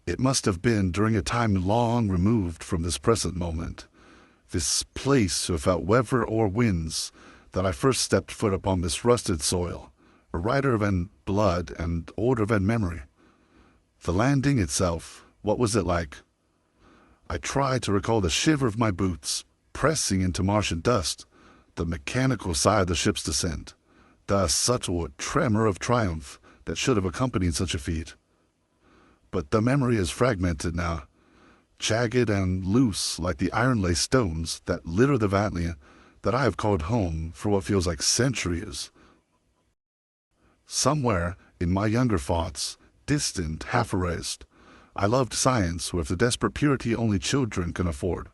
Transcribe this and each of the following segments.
It must have been during a time long removed from this present moment, this place without weather or winds, that I first stepped foot upon this rusted soil, a writer than blood and older than memory. The landing itself, what was it like? I tried to recall the shiver of my boots, pressing into Martian dust, the mechanical sigh of the ship's descent, the subtle tremor of triumph that should have accompanied such a feat. But the memory is fragmented now, jagged and loose like the iron-laced stones that litter the valley that I have called home for what feels like centuries. Somewhere in my younger thoughts, distant, half-erased, I loved science with the desperate purity only children can afford.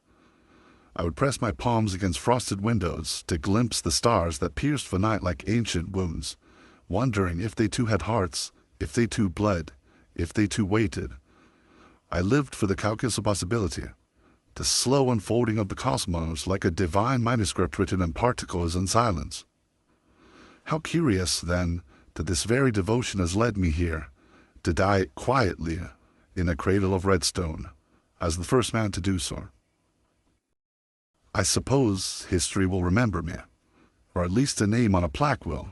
I would press my palms against frosted windows to glimpse the stars that pierced the night like ancient wounds, wondering if they too had hearts, if they too bled, if they too waited. I lived for the calculus of possibility, the slow unfolding of the cosmos like a divine manuscript written in particles and silence. How curious, then, that this very devotion has led me here, to die quietly in a cradle of redstone, as the first man to do so. I suppose history will remember me, or at least a name on a plaque will,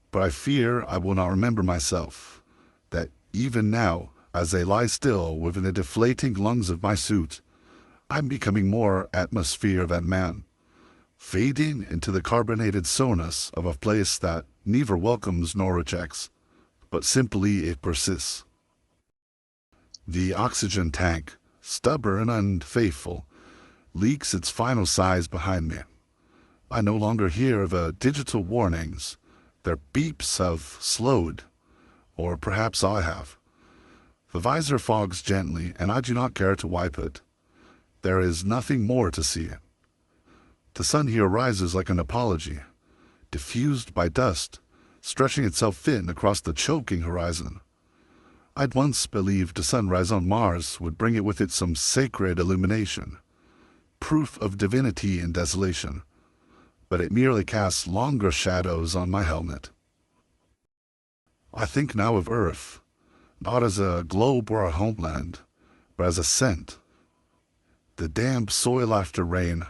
but I fear I will not remember myself, that even now, as I lie still within the deflating lungs of my suit, I'm becoming more atmosphere than man, fading into the carbonated soreness of a place that neither welcomes nor rejects, but simply it persists. The oxygen tank, stubborn and faithful, leaks its final sighs behind me. I no longer hear the digital warnings. Their beeps have slowed, or perhaps I have. The visor fogs gently, and I do not care to wipe it. There is nothing more to see. The sun here rises like an apology, diffused by dust, stretching itself thin across the choking horizon. I'd once believed a sunrise on Mars would bring it with it some sacred illumination, proof of divinity in desolation, but it merely casts longer shadows on my helmet. I think now of Earth, not as a globe or a homeland, but as a scent. The damp soil after rain,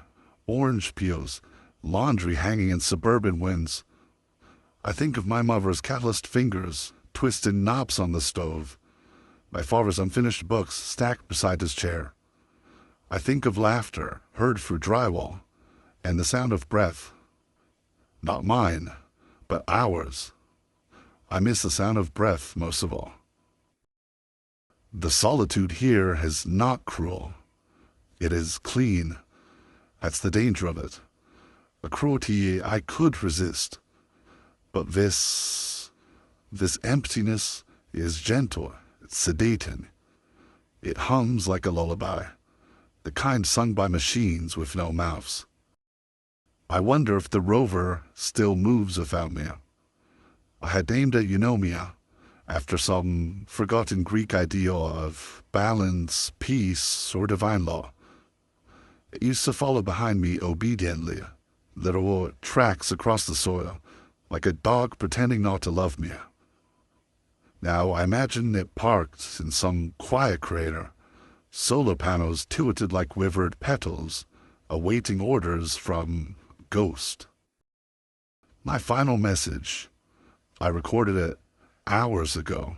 orange peels, laundry hanging in suburban winds. I think of my mother's calloused fingers, twisting knobs on the stove, my father's unfinished books stacked beside his chair. I think of laughter heard through drywall, and the sound of breath. Not mine, but ours. I miss the sound of breath most of all. The solitude here is not cruel. It is clean. That's the danger of it. A cruelty I could resist. But this emptiness is gentle, it's sedating. It hums like a lullaby, the kind sung by machines with no mouths. I wonder if the rover still moves without me. I had named it Eunomia, after some forgotten Greek ideal of balance, peace, or divine law. It used to follow behind me obediently, little tracks across the soil, like a dog pretending not to love me. Now I imagine it parked in some quiet crater, solar panels tilted like withered petals, awaiting orders from Ghost. My final message, I recorded it hours ago.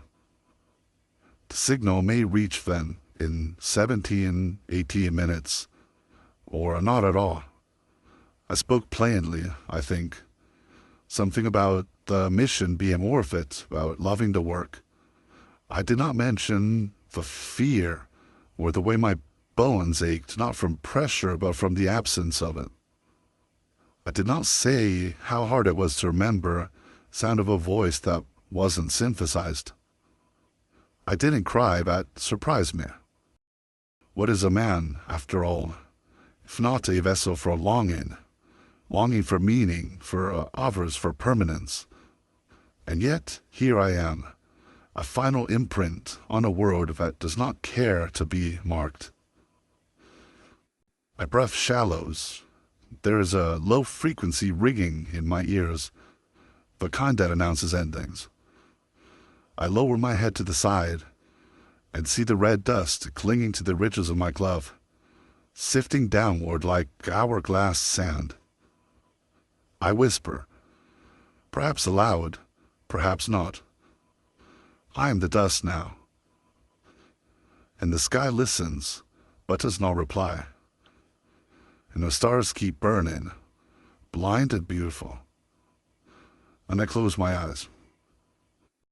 The signal may reach then in 17, 18 minutes, or not at all. I spoke plainly, I think. Something about the mission being worth it, about loving the work. I did not mention the fear or the way my bones ached, not from pressure, but from the absence of it. I did not say how hard it was to remember the sound of a voice that wasn't synthesized. I didn't cry, that surprised me. What is a man, after all, if not a vessel for longing for meaning, for others, for permanence? And yet, here I am, a final imprint on a world that does not care to be marked. My breath shallows. There is a low-frequency ringing in my ears, the kind that announces endings. I lower my head to the side. and see the red dust clinging to the ridges of my glove, sifting downward like hourglass sand. I whisper, perhaps aloud, perhaps not. I am the dust now. And the sky listens, but does not reply. And the stars keep burning, blind and beautiful. And I close my eyes.